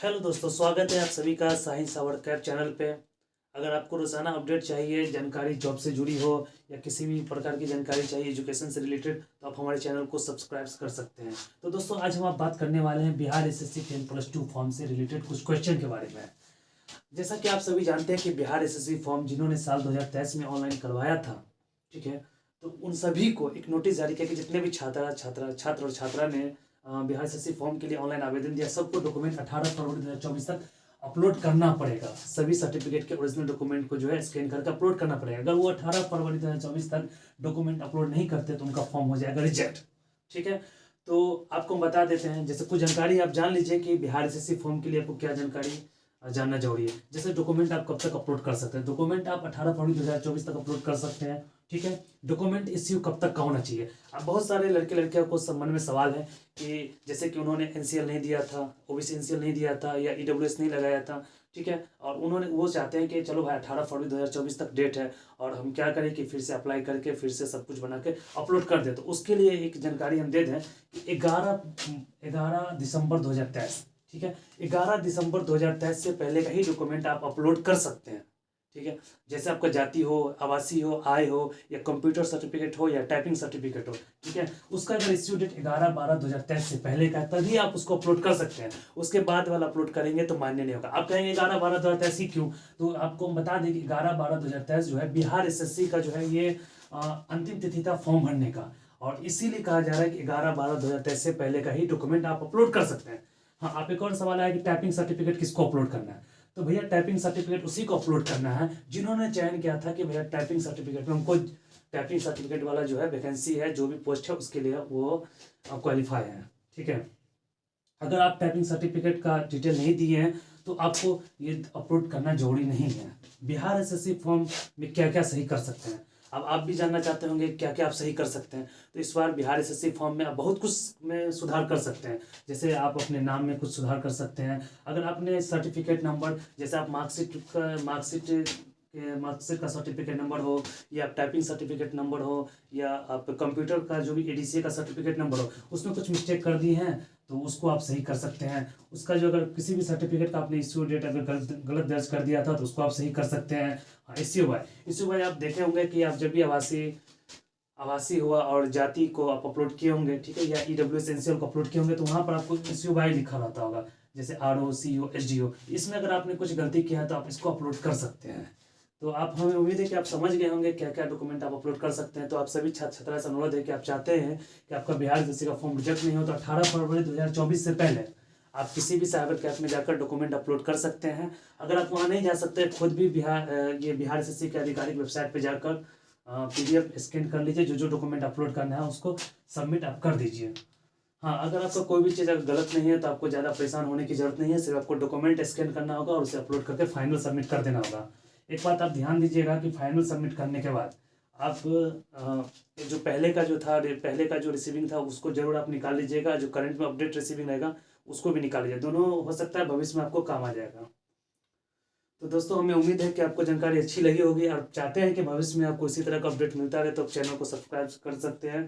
Hello दोस्तों, स्वागत है आप सभी का साहिल सावरकर चैनल पे। अगर आपको रोज़ाना अपडेट चाहिए, जानकारी जॉब से जुड़ी हो या किसी भी प्रकार की जानकारी चाहिए एजुकेशन से रिलेटेड, तो आप हमारे चैनल को सब्सक्राइब कर सकते हैं। तो दोस्तों, आज हम आप बात करने वाले हैं बिहार एसएससी 10+2 फॉर्म से रिलेटेड कुछ क्वेश्चन के बारे में। जैसा कि आप सभी जानते हैं कि बिहार एसएससी फॉर्म जिन्होंने साल 2023 में ऑनलाइन करवाया था, ठीक है, तो उन सभी को एक नोटिस जारी किया कि जितने भी छात्र और छात्रा ने बिहार एसएससी फॉर्म के लिए ऑनलाइन आवेदन दिया, सबको डॉक्यूमेंट 18 फरवरी 2024 तक अपलोड करना पड़ेगा। सभी सर्टिफिकेट के ओरिजिनल डॉक्यूमेंट को जो है स्कैन करके अपलोड करना पड़ेगा। अगर वो 18 फरवरी 2024 तक डॉक्यूमेंट अपलोड नहीं करते तो उनका फॉर्म हो जाएगा रिजेक्ट। ठीक है, तो आपको हम बता देते हैं, जैसे कुछ जानकारी आप जान लीजिए कि बिहार एसएससी फॉर्म के लिए आपको क्या जानकारी जानना जरूरी है। जैसे डॉक्यूमेंट आप कब तक अपलोड कर सकते हैं, डॉक्यूमेंट आप 18 फरवरी 2024 तक अपलोड कर सकते हैं। ठीक है, डॉक्यूमेंट इश्यू कब तक का होना चाहिए। अब बहुत सारे लड़के लड़कियों को मन में सवाल है कि जैसे कि उन्होंने एनसीएल नहीं दिया था, ओबीसी एनसीएल नहीं दिया था या ईडब्ल्यूएस नहीं लगाया था, ठीक है, और उन्होंने वो चाहते हैं कि चलो भाई 18 फरवरी 2024 तक डेट है और हम क्या करें कि फिर से अप्लाई करके फिर से सब कुछ बना के अपलोड कर दें। तो उसके लिए एक जानकारी हम दे दें कि 11 दिसंबर 2023, ठीक है, 11 दिसंबर 2023 से पहले का ही डॉक्यूमेंट आप अपलोड कर सकते हैं। ठीक है, जैसे आपका जाति हो, आवासीय हो, आय हो या कंप्यूटर सर्टिफिकेट हो या टाइपिंग सर्टिफिकेट हो, ठीक है, उसका अगर इश्यू डेट 11/12/2023 से पहले का है तभी आप उसको अपलोड कर सकते हैं। उसके बाद वाला अपलोड करेंगे तो मान्य नहीं होगा। आप कहेंगे 11/12/2023 ही क्यों, तो आपको हम बता दें कि 11/12/2023 जो है बिहार एसएससी का जो है ये अंतिम तिथि था फॉर्म भरने का, और इसीलिए कहा जा रहा है कि 11/12/2023 से पहले का ही डॉक्यूमेंट आप अपलोड कर सकते हैं। हाँ, आप एक और सवाल आया कि टाइपिंग सर्टिफिकेट किसको अपलोड करना है, तो भैया टाइपिंग सर्टिफिकेट उसी को अपलोड करना है जिन्होंने चयन किया था कि भैया टाइपिंग सर्टिफिकेट में हमको टाइपिंग सर्टिफिकेट वाला जो है वैकेंसी है, जो भी पोस्ट है उसके लिए वो क्वालिफाई है। ठीक है, अगर आप टाइपिंग सर्टिफिकेट का डिटेल नहीं दिए हैं तो आपको ये अपलोड करना जरूरी नहीं है। बिहार एसएससी फॉर्म में क्या क्या सही कर सकते हैं, अब आप भी जानना चाहते होंगे क्या क्या आप सही कर सकते हैं। तो इस बार बिहार एसएससी फॉर्म में आप बहुत कुछ में सुधार कर सकते हैं। जैसे आप अपने नाम में कुछ सुधार कर सकते हैं। अगर आपने सर्टिफिकेट नंबर, जैसे आप मार्कशीट का सर्टिफिकेट नंबर हो या टाइपिंग सर्टिफिकेट नंबर हो या आप कंप्यूटर का जो भी एडीसीए का सर्टिफिकेट नंबर हो, उसमें कुछ मिस्टेक कर दी हैं तो उसको आप सही कर सकते हैं। उसका जो अगर किसी भी सर्टिफिकेट का आपने इश्यू डेट अगर गलत दर्ज कर दिया था तो उसको आप सही कर सकते हैं। हाँ, इश्यू बाय आप देखे होंगे कि आप जब भी आवासीय हुआ और जाति को आप अपलोड किए होंगे, ठीक है, या ईडब्ल्यूएस एनसीएल को अपलोड किए होंगे तो वहाँ पर आपको इश्यू बाय लिखा रहता होगा, जैसे RO CO SDO। इसमें अगर आपने कुछ गलती किया है तो आप इसको अपलोड कर सकते हैं। तो आप, हमें उम्मीद है कि आप समझ गए होंगे क्या क्या डॉक्यूमेंट आप अपलोड कर सकते हैं। तो आप सभी छात्र छात्रा से अनुरोध है कि आप चाहते हैं कि आपका बिहार एसएससी का फॉर्म रिजेक्ट नहीं हो तो 18 फरवरी 2024 से पहले आप किसी भी साइबर कैफ में जाकर डॉक्यूमेंट अपलोड कर सकते हैं। अगर आप वहाँ नहीं जा सकते, खुद भी बिहार एसएससी के आधिकारिक वेबसाइट पर जाकर PDF स्कैन कर लीजिए, जो जो डॉक्यूमेंट अपलोड करना है उसको सबमिट आप कर दीजिए। हाँ, अगर आपका कोई भी चीज़ अगर गलत नहीं है तो आपको ज़्यादा परेशान होने की जरूरत नहीं है, सिर्फ आपको डॉक्यूमेंट स्कैन करना होगा और उसे अपलोड करके फाइनल सबमिट कर देना होगा। एक बात आप ध्यान दीजिएगा कि फाइनल सबमिट करने के बाद आप जो पहले का जो रिसीविंग था उसको जरूर आप निकाल लीजिएगा, जो करंट में अपडेट रिसीविंग रहेगा उसको भी निकाल लीजिए, दोनों हो सकता है भविष्य में आपको काम आ जाएगा। तो दोस्तों, हमें उम्मीद है कि आपको जानकारी अच्छी लगी होगी और चाहते हैं कि भविष्य में आपको इसी तरह का अपडेट मिलता रहे, तो चैनल को सब्सक्राइब कर सकते हैं।